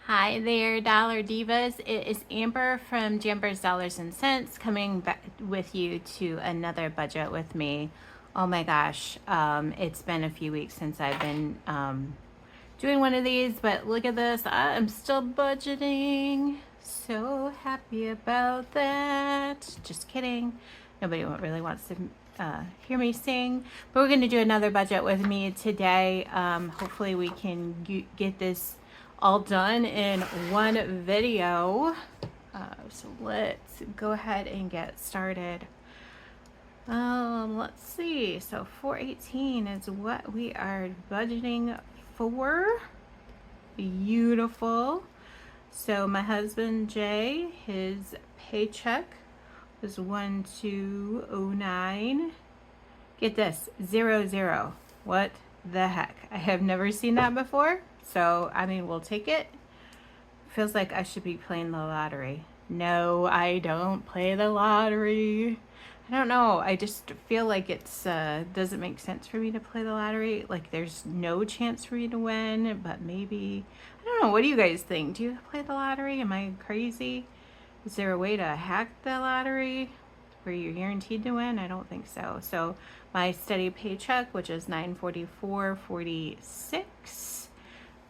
Hi there, Dollar Divas. It is Amber from Jamber's Dollars and Cents coming back with you to another budget with me. Oh my gosh, it's been a few weeks since I've been doing one of these, but look at this. I'm still budgeting. So happy about that. Just kidding. Nobody really wants to hear me sing, but we're going to do another budget with me today. Hopefully we can get this all done in one video. So let's go ahead and get started. Let's see. So 418 is what we are budgeting for. Beautiful. So my husband Jay, his paycheck was 1209. Get this, 00. What the heck? I have never seen that before. So, I mean, we'll take it. Feels like I should be playing the lottery. No, I don't play the lottery. I don't know. I just feel like it's doesn't make sense for me to play the lottery. Like there's no chance for me to win, but maybe I don't know. What do you guys think? Do you play the lottery? Am I crazy? Is there a way to hack the lottery where you're guaranteed to win? I don't think so. So my steady paycheck, which is $944.46,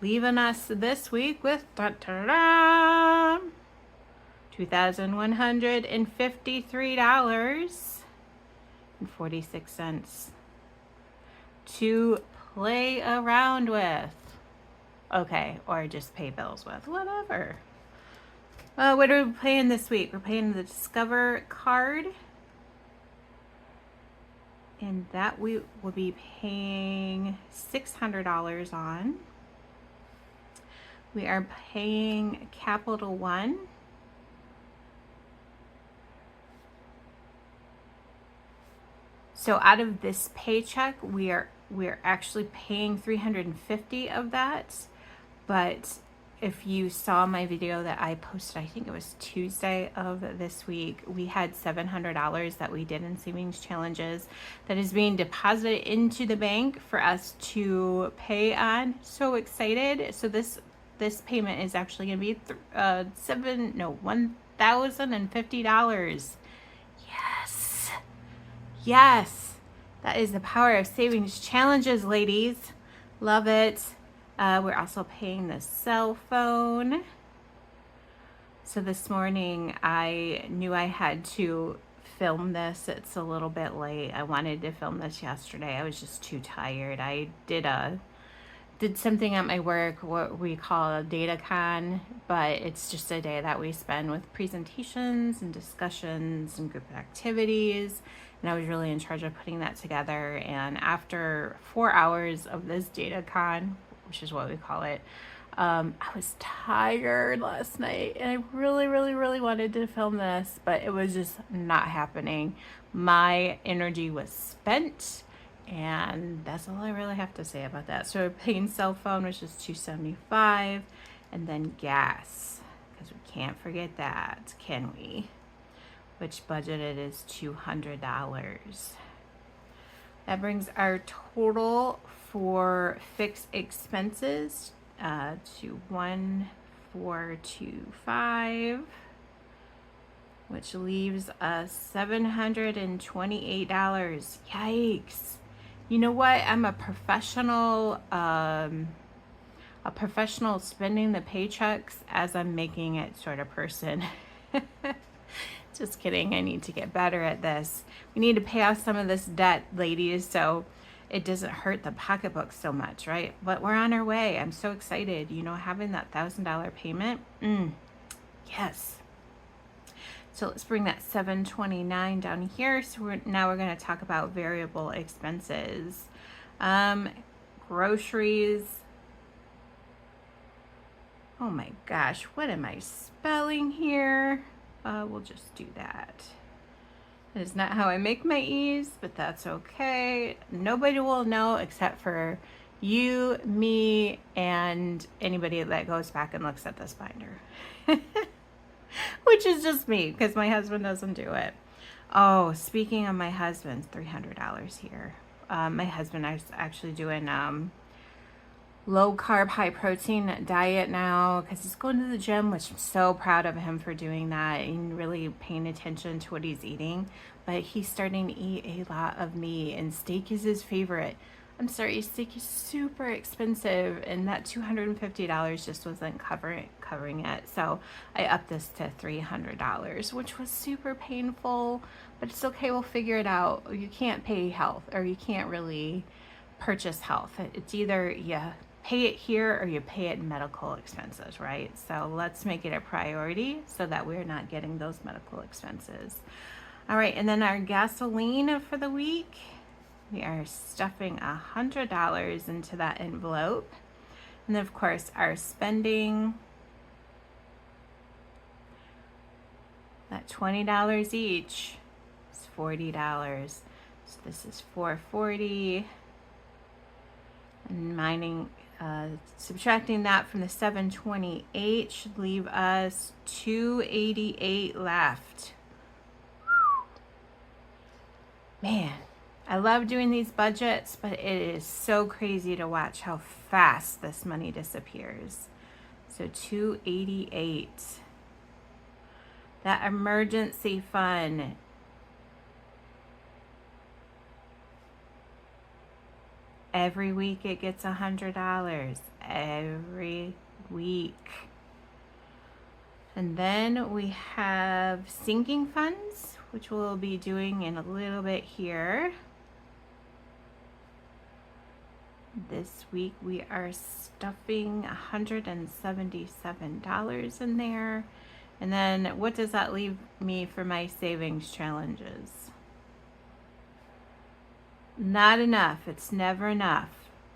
leaving us this week with $2,153.46 to play around with. Okay, or just pay bills with, whatever. What are we paying this week? We're paying the Discover card. And that we will be paying $600 on. We are paying Capital One. So out of this paycheck, we're actually paying $350 of that. But if you saw my video that I posted, I think it was Tuesday of this week, we had $700 that we did in savings challenges that is being deposited into the bank for us to pay on. So excited. So this payment is actually going to be $1,050. Yes. Yes. That is the power of savings challenges, ladies. Love it. We're also paying the cell phone. So this morning I knew I had to film this. It's a little bit late. I wanted to film this yesterday. I was just too tired. I did something at my work, what we call a data con, but it's just a day that we spend with presentations and discussions and group activities. And I was really in charge of putting that together. And after 4 hours of this data con, which is what we call it, I was tired last night and I really, really, really wanted to film this, but it was just not happening. My energy was spent, and that's all I really have to say about that. So we're paying cell phone, which is $275, and then gas, because we can't forget that, can we? Which budgeted is $200. That brings our total for fixed expenses to $1,425, which leaves us $728. Yikes. You know what? I'm a professional spending the paychecks as I'm making it sort of person. Just kidding. I need to get better at this. We need to pay off some of this debt, ladies, so it doesn't hurt the pocketbook so much, right? But we're on our way. I'm so excited. You know, having that $1,000 payment. Yes. So let's bring that $729 down here. So now we're going to talk about variable expenses. Groceries. Oh my gosh, what am I spelling here? We'll just do that. That is not how I make my E's, but that's okay. Nobody will know except for you, me, and anybody that goes back and looks at this binder. Which is just me, because my husband doesn't do it. Oh, speaking of my husband, $300 here. My husband is actually doing low carb, high protein diet now because he's going to the gym, which I'm so proud of him for doing that and really paying attention to what he's eating. But he's starting to eat a lot of meat, and steak is his favorite. I'm sorry, steak is super expensive, and that $250 just wasn't covering it. So I upped this to $300, which was super painful, but it's okay. We'll figure it out. You can't pay health, or you can't really purchase health. It's either you pay it here or you pay it in medical expenses, right? So let's make it a priority so that we're not getting those medical expenses. All right, and then our gasoline for the week. We are stuffing $100 into that envelope. And then, of course, our spending, that $20 each is $40. So this is $440. And subtracting that from the $728 should leave us $288 left. Man. I love doing these budgets, but it is so crazy to watch how fast this money disappears. So $288. That emergency fund. Every week it gets $100. Every week. And then we have sinking funds, which we'll be doing in a little bit here. This week we are stuffing $177 in there. And then what does that leave me for my savings challenges? Not enough. It's never enough.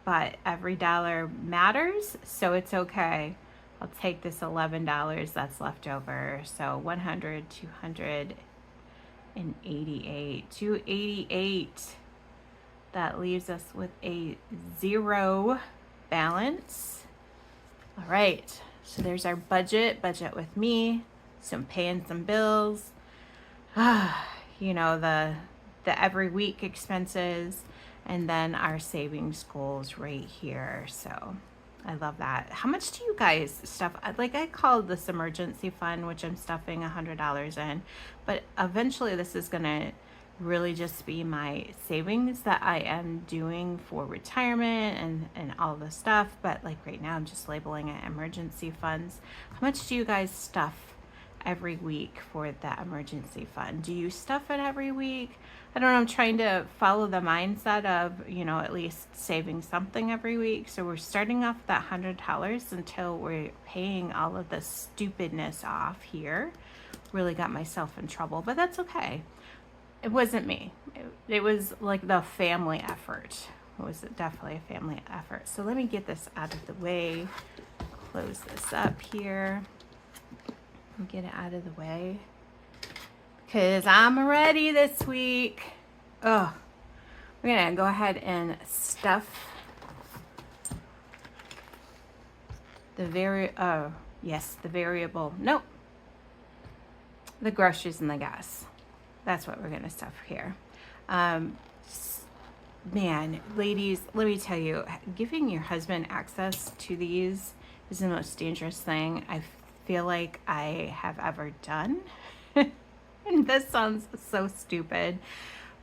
But every dollar matters, so it's okay. I'll take this $11 that's left over. So 100, 288, 288. That leaves us with a $0 balance. All right, so there's our budget with me, some paying some bills, you know, the every week expenses, and then our savings goals right here. So I love that. How much do you guys stuff? Like, I called this emergency fund, which I'm stuffing $100 in, but eventually this is gonna really just be my savings that I am doing for retirement and all the stuff. But like right now I'm just labeling it emergency funds. How much do you guys stuff every week for that emergency fund? Do you stuff it every week? I don't know, I'm trying to follow the mindset of, you know, at least saving something every week. So we're starting off that $100 until we're paying all of the stupidness off here. Really got myself in trouble, but that's okay. It wasn't me. It was like the family effort. It was definitely a family effort. So let me get this out of the way. Close this up here. And get it out of the way. Because I'm ready this week. Oh, we're going to go ahead and stuff the variable. Nope. The groceries and the gas. That's what we're going to stuff here. Man, ladies, let me tell you, giving your husband access to these is the most dangerous thing I feel like I have ever done. And this sounds so stupid,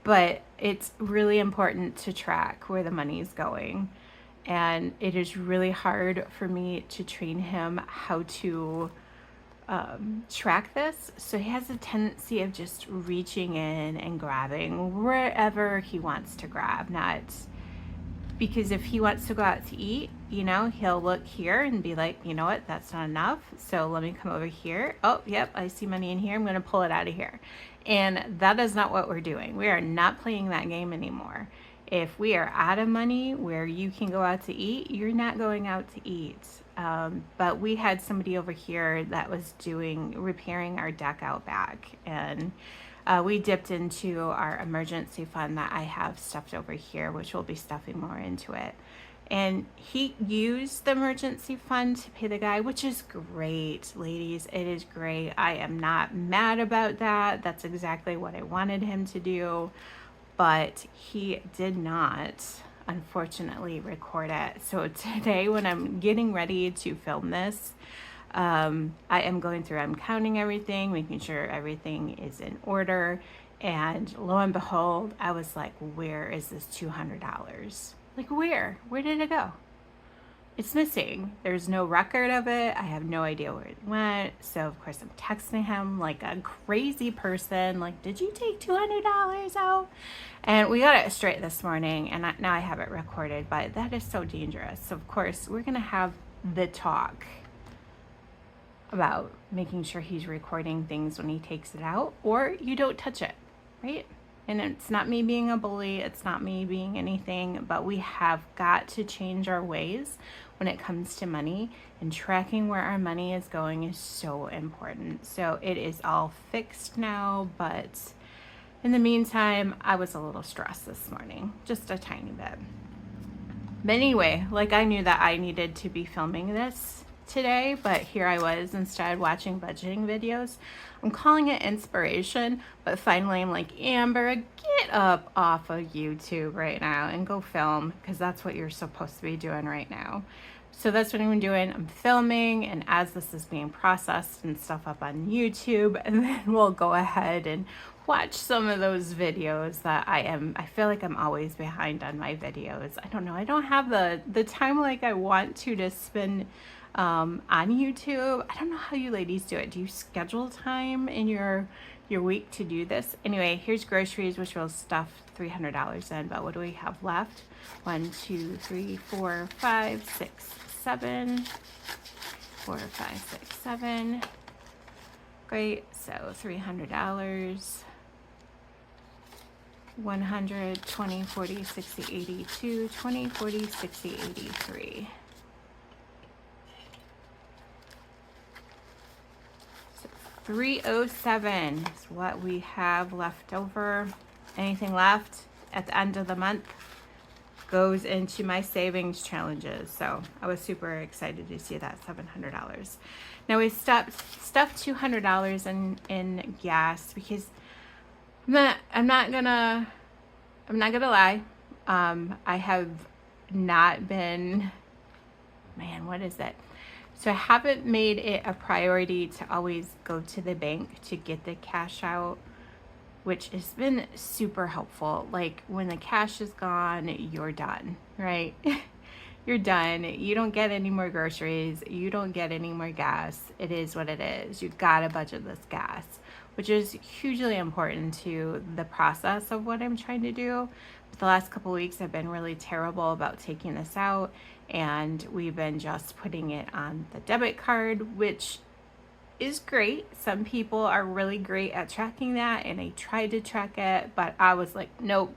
but it's really important to track where the money is going. And it is really hard for me to train him how to track this. So he has a tendency of just reaching in and grabbing wherever he wants to grab. Not because if he wants to go out to eat, you know, he'll look here and be like, you know what, that's not enough. So let me come over here. Oh, yep, I see money in here. I'm going to pull it out of here. And that is not what we're doing. We are not playing that game anymore. If we are out of money where you can go out to eat, you're not going out to eat. But we had somebody over here that was repairing our deck out back, and we dipped into our emergency fund that I have stuffed over here, which we'll be stuffing more into it. And he used the emergency fund to pay the guy, which is great, ladies. It is great. I am not mad about that. That's exactly what I wanted him to do. But he did not unfortunately record it. So today when I'm getting ready to film this, I am going through, I'm counting everything, making sure everything is in order. And lo and behold, I was like, where is this $200? Like, where did it go? It's missing. There's no record of it. I have no idea where it went. So of course I'm texting him like a crazy person, like, did you take $200 out? And we got it straight this morning, and now I have it recorded, but that is so dangerous. So of course we're gonna have the talk about making sure he's recording things when he takes it out, or you don't touch it, right? And it's not me being a bully, it's not me being anything, but we have got to change our ways when it comes to money, and tracking where our money is going is so important. So it is all fixed now, but in the meantime, I was a little stressed this morning, just a tiny bit. But anyway, like, I knew that I needed to be filming this today, but here I was instead watching budgeting videos. I'm calling it inspiration, but finally I'm like, Amber, get up off of YouTube right now and go film, because that's what you're supposed to be doing right now. So that's what I'm doing. I'm filming, and as this is being processed and stuff up on YouTube, and then we'll go ahead and watch some of those videos that I feel like I'm always behind on my videos. I don't know. I don't have the time like I want to spend on YouTube. I don't know how you ladies do it. Do you schedule time in your week to do this? Anyway, here's groceries, which will stuff $300 in, but what do we have left? 1, 2, 3, 4, 5, 6, 7. 4, 5, 6, 7. Great. So $300. 100, 20, 40, 60, 82, 20, 40, 60, 83. 307 is what we have left over. Anything left at the end of the month goes into my savings challenges. So I was super excited to see that $700. Now we stuffed $200 in gas, because I'm not gonna lie. I have not been, man, what is it? So I haven't made it a priority to always go to the bank to get the cash out, which has been super helpful. Like, when the cash is gone, you're done, right? You're done. You don't get any more groceries. You don't get any more gas. It is what it is. You gotta budget this gas, which is hugely important to the process of what I'm trying to do. But the last couple of weeks I've been really terrible about taking this out, and we've been just putting it on the debit card, which is great. Some people are really great at tracking that, and I tried to track it, but I was like, nope,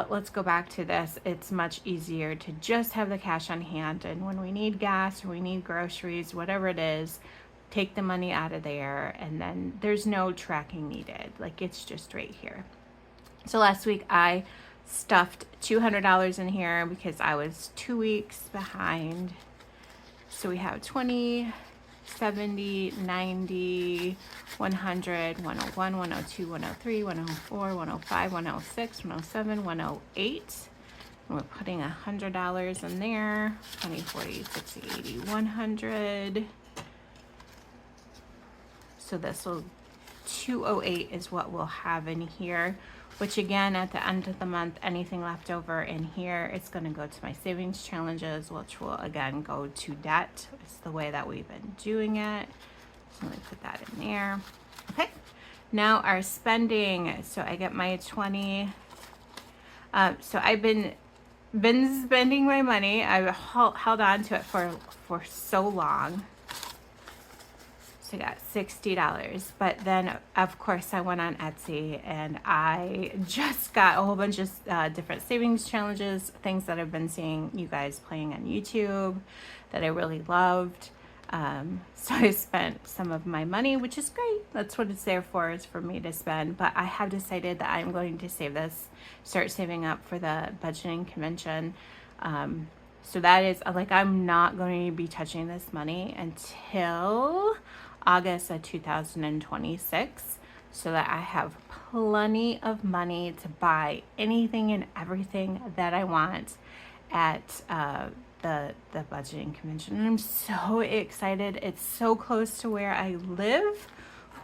let's go back to this. It's much easier to just have the cash on hand, and when we need gas or we need groceries, whatever it is, take the money out of there, and then there's no tracking needed. Like, it's just right here. So last week I stuffed $200 in here because I was 2 weeks behind. So we have 20, 70, 90, 100, 101, 102, 103, 104, 105, 106, 107, 108. And we're putting $100 in there. 20, 40, 60, 80, 100. So this will, 208 is what we'll have in here, which again, at the end of the month, anything left over in here, it's going to go to my savings challenges, which will again go to debt. It's the way that we've been doing it. So let me put that in there. Okay. Now our spending. So I get my 20. So I've been spending my money. I've held on to it for so long. So I got $60, but then of course I went on Etsy and I just got a whole bunch of different savings challenges, things that I've been seeing you guys playing on YouTube that I really loved. So I spent some of my money, which is great. That's what it's there for, is for me to spend. But I have decided that I'm going to save this, start saving up for the budgeting convention. So that is, like, I'm not going to be touching this money until August of 2026. so that I have plenty of money to buy anything and everything that I want at the budgeting convention. And I'm so excited. It's so close to where I live,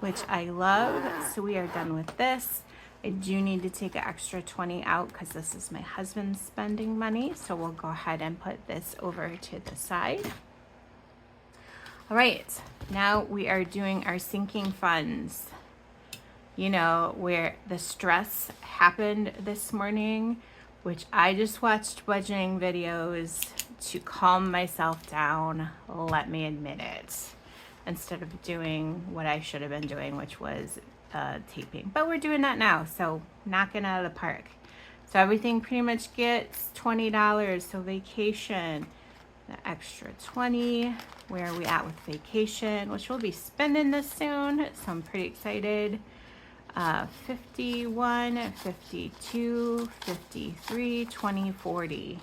which I love. So we are done with this. I do need to take an extra 20 out because this is my husband's spending money. So we'll go ahead and put this over to the side. All right, now we are doing our sinking funds. You know, where the stress happened this morning, which I just watched budgeting videos to calm myself down, let me admit it, instead of doing what I should have been doing, which was taping. But we're doing that now, so knocking out of the park. So everything pretty much gets $20. So vacation, the extra 20. Where are we at with vacation, which we'll be spending this soon, so I'm pretty excited. 51, 52, 53, 20, 40.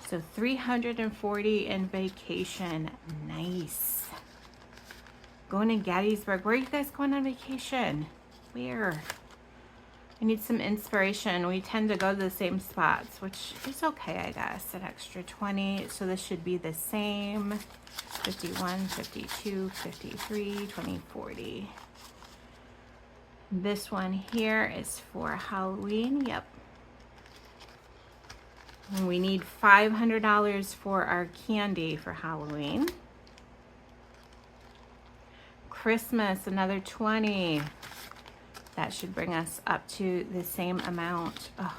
So 340 in vacation. Nice. Going to Gettysburg. Where are you guys going on vacation? Where? I need some inspiration. We tend to go to the same spots, which is okay, I guess. An extra 20. So this should be the same. 51, 52, 53, 20, 40. This one here is for Halloween. Yep. And we need $500 for our candy for Halloween. Christmas, another 20. That should bring us up to the same amount. Oh.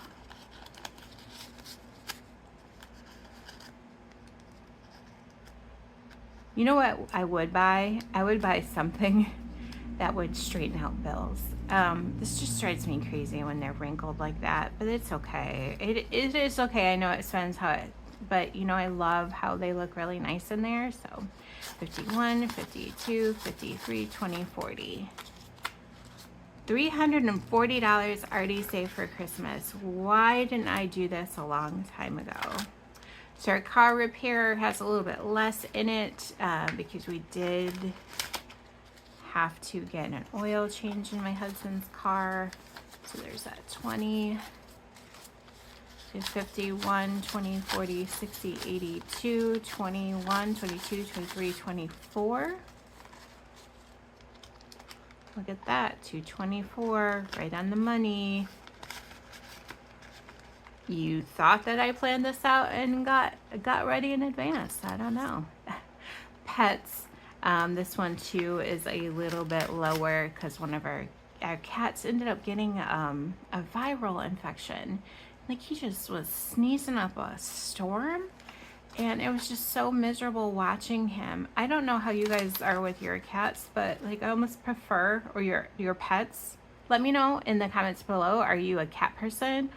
You know what I would buy? I would buy something that would straighten out bills. This just drives me crazy when they're wrinkled like that, but it's okay. It is okay. I know it depends how it, but you know, I love how they look really nice in there. So 51, 52, 53, 20, 40. $340 already saved for Christmas. Why didn't I do this a long time ago? So our car repair has a little bit less in it because we did have to get an oil change in my husband's car. So there's that 20, 51, 20, 40, 60, 82, 21, 22, 23, 24. Look at that, 224, right on the money. You thought that I planned this out and got ready in advance. I don't know. Pets. This one too is a little bit lower because one of our cats ended up getting a viral infection. Like he just was sneezing up a storm, and it was just so miserable watching him. I don't know how you guys are with your cats, but like I almost prefer, or your pets. Let me know in the comments below. Are you a cat person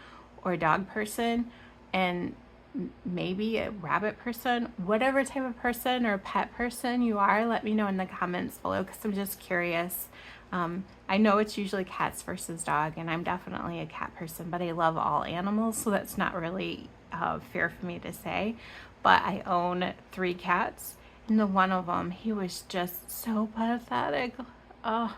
or a dog person? And maybe a rabbit person, whatever type of person or pet person you are, let me know in the comments below because I'm just curious. I know it's usually cats versus dog, and I'm definitely a cat person, but I love all animals, so that's not really fair for me to say. But I own 3 cats, and the one of them, he was just so pathetic. Oh,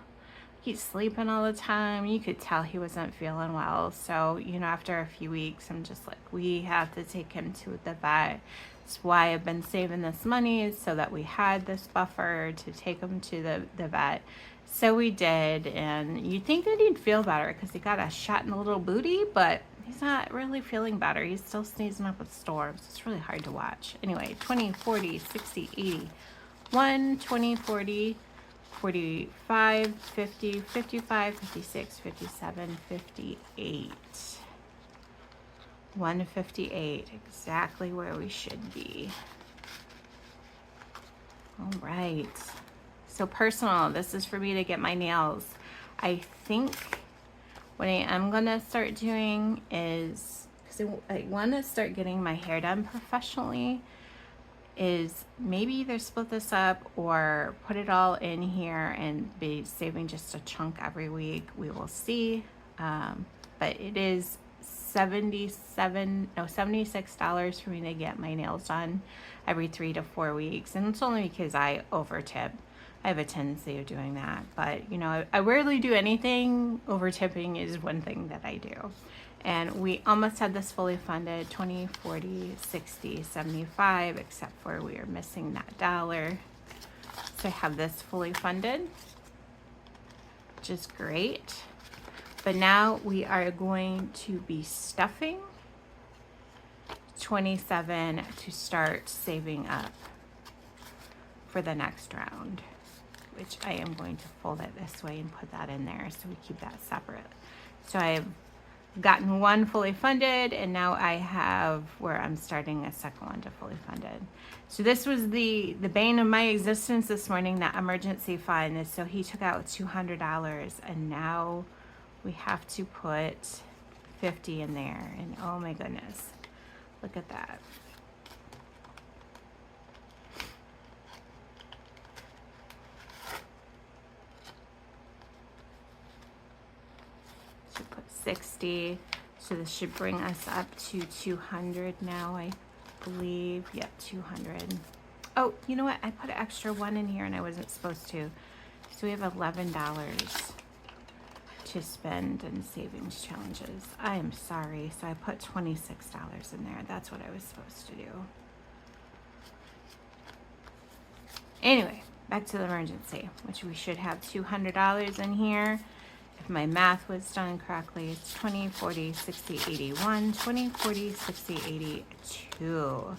he's sleeping all the time. You could tell he wasn't feeling well. So, you know, after a few weeks, I'm just like, we have to take him to the vet. That's why I've been saving this money, so that we had this buffer to take him to the vet. So we did, and you'd think that he'd feel better because he got a shot in the little booty, but he's not really feeling better. He's still sneezing up with storms. It's really hard to watch. Anyway, 20, 40, 60, 80, 1, 20, 40, 45, 50, 55, 56, 57, 58. 158, exactly where we should be. All right. So personal, this is for me to get my nails. I think what I am gonna start doing is, because I want to start getting my hair done professionally, is maybe either split this up or put it all in here and be saving just a chunk every week. We will see. But it is $76 for me to get my nails done every 3 to 4 weeks, and it's only because I overtip. I have a tendency of doing that, but you know, I rarely do anything. Over tipping is one thing that I do. And we almost had this fully funded, 20, 40, 60, 75, except for we are missing that dollar. So I have this fully funded, which is great. But now we are going to be stuffing 27 to start saving up for the next round, which I am going to fold it this way and put that in there so we keep that separate. So I've gotten one fully funded, and now I have where I'm starting a second one to fully funded. So this was the bane of my existence this morning, that emergency fund. So he took out $200, and now we have to put 50 in there, and oh my goodness, look at that. So put 60. So this should bring us up to 200 now, I believe. Yep, 200. Oh, you know what? I put an extra one in here and I wasn't supposed to. So we have $11 to spend in savings challenges. I am sorry. So I put $26 in there. That's what I was supposed to do. Anyway, back to the emergency, which we should have $200 in here. If my math was done correctly, it's 20, 40, 60, 81, 20, 40, 60, 82. So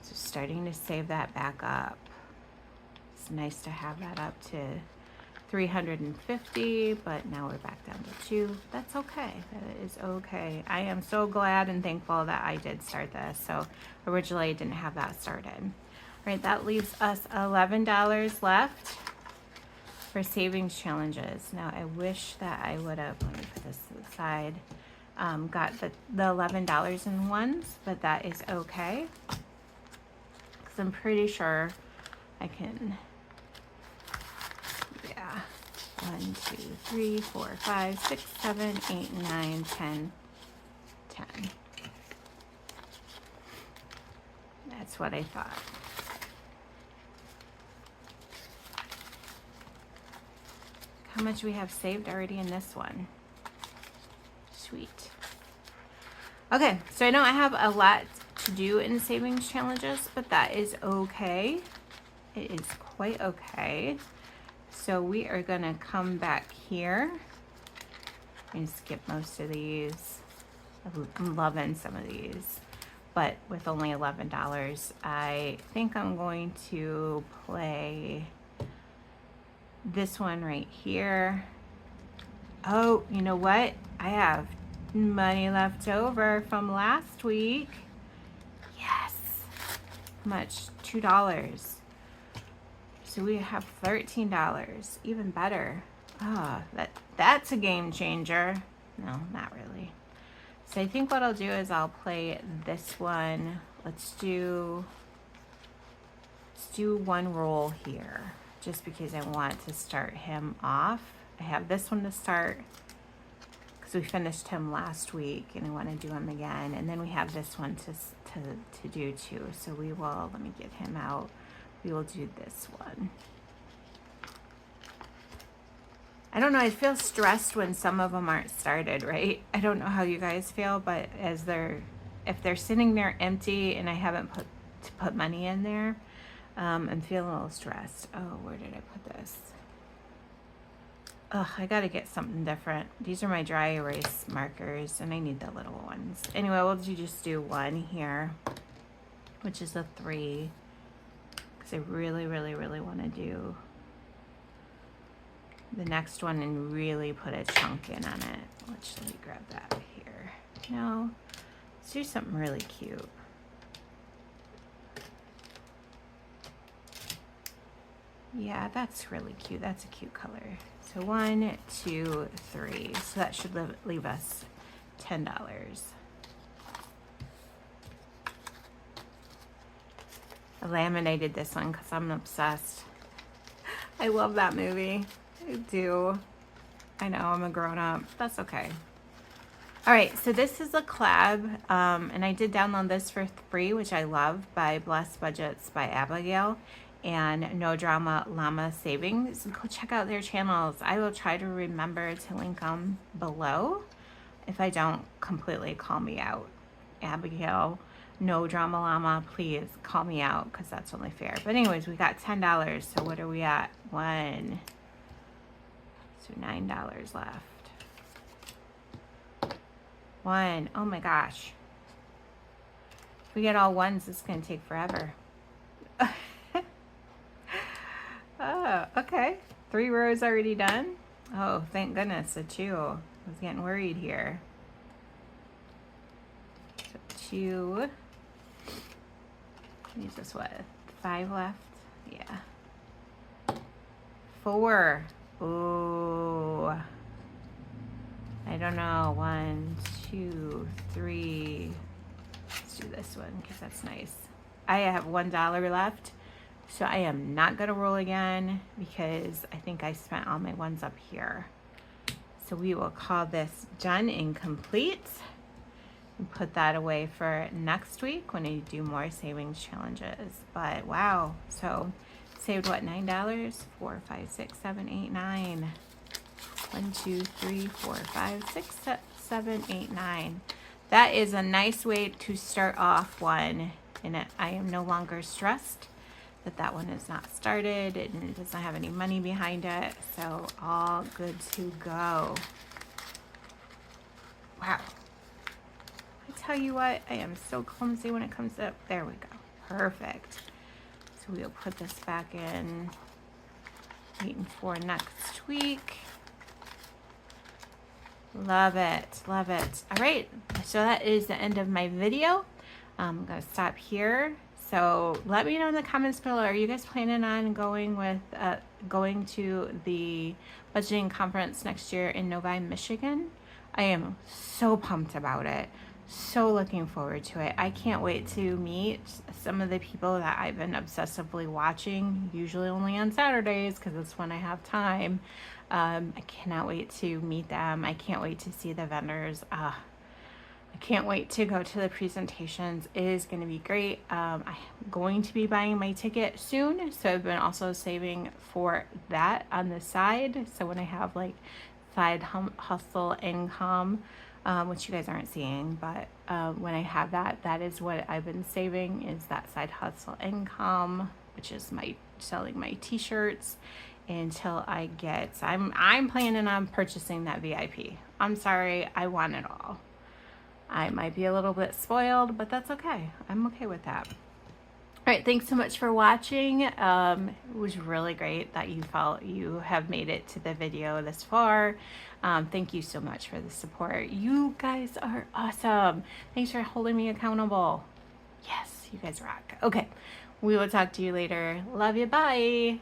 starting to save that back up. It's nice to have that up to 350, but now we're back down to 2. That's okay. That is okay. I am so glad and thankful that I did start this. So originally I didn't have that started. All right, that leaves us $11 left for savings challenges. Now I wish that I would have, let me put this to the side, got the $11 in ones, but that is okay. Because I'm pretty sure I can, yeah, 1, 2, 3, 4, 5, 6, 7, 8, 9, 10, 10. That's what I thought. How much we have saved already in this one. Sweet. Okay, so I know I have a lot to do in savings challenges, but that is okay. It is quite okay. So we are gonna come back here and skip most of these. I'm loving some of these, but with only $11, I think I'm going to play this one right here. Oh, you know what? I have money left over from last week. Yes. How much? $2. So we have $13. Even better. Oh, that's a game changer. No, not really. So I think what I'll do is I'll play this one. Let's do one roll here, just because I want to start him off. I have this one to start because we finished him last week and I want to do him again. And then we have this one to do too. So we will, let me get him out. We will do this one. I don't know, I feel stressed when some of them aren't started, right? I don't know how you guys feel, but if they're sitting there empty and I haven't put money in there, I'm feeling a little stressed. Oh, where did I put this? Oh, I gotta get something different. These are my dry erase markers and I need the little ones. Anyway, we'll just do one here, which is a 3, because I really, really, really want to do the next one and really put a chunk in on it. Let me grab that here. No, let's do something really cute. Yeah, that's really cute. That's a cute color. So 1, 2, 3. So that should leave us $10. I laminated this one because I'm obsessed. I love that movie. I do. I know, I'm a grown-up. That's okay. All right, so this is a collab, and I did download this for free, which I love, by Blessed Budgets by Abigail. and No Drama Llama Savings. Go check out their channels. I will try to remember to link them below. If I don't, completely call me out. Abigail, No Drama Llama, please call me out because that's only fair. But anyways, we got $10. So what are we at? $1. So $9 left. 1. Oh my gosh. If we get all ones, it's going to take forever. Oh, okay. 3 rows already done. Oh, thank goodness, a 2. I was getting worried here. So 2. Use this what? 5 left? Yeah. 4. Ooh. I don't know. 1, 2, 3. Let's do this one because that's nice. I have $1 left. So I am not going to roll again because I think I spent all my ones up here. So we will call this done and complete and put that away for next week when I do more savings challenges. But wow, so saved what, $9? 4, 5, 6, 7, 8, 9. 1, 2, 3, 4, 5, 6, 7, 8, 9. That is a nice way to start off one, and I am no longer stressed that one is not started and it doesn't have any money behind it. So all good to go. Wow. I tell you what, I am so clumsy when it comes up. There we go. Perfect. So we'll put this back in, waiting for next week. Love it. Love it. All right. So that is the end of my video. I'm going to stop here. So let me know in the comments below, are you guys planning on going to the budgeting conference next year in Novi, Michigan? I am so pumped about it. So looking forward to it. I can't wait to meet some of the people that I've been obsessively watching, usually only on Saturdays because that's when I have time. I cannot wait to meet them. I can't wait to see the vendors. I can't wait to go to the presentations. It is going to be great. I'm going to be buying my ticket soon, so I've been also saving for that on the side. So when I have like side hustle income, which you guys aren't seeing, but when I have that, that is what I've been saving, is that side hustle income, which is my selling my t-shirts until I get, I'm planning on purchasing that VIP. I'm sorry, I want it all. I might be a little bit spoiled, but that's okay. I'm okay with that. All right, thanks so much for watching. It was really great that you have made it to the video this far. Thank you so much for the support. You guys are awesome. Thanks for holding me accountable. Yes, you guys rock. Okay, we will talk to you later. Love you. Bye.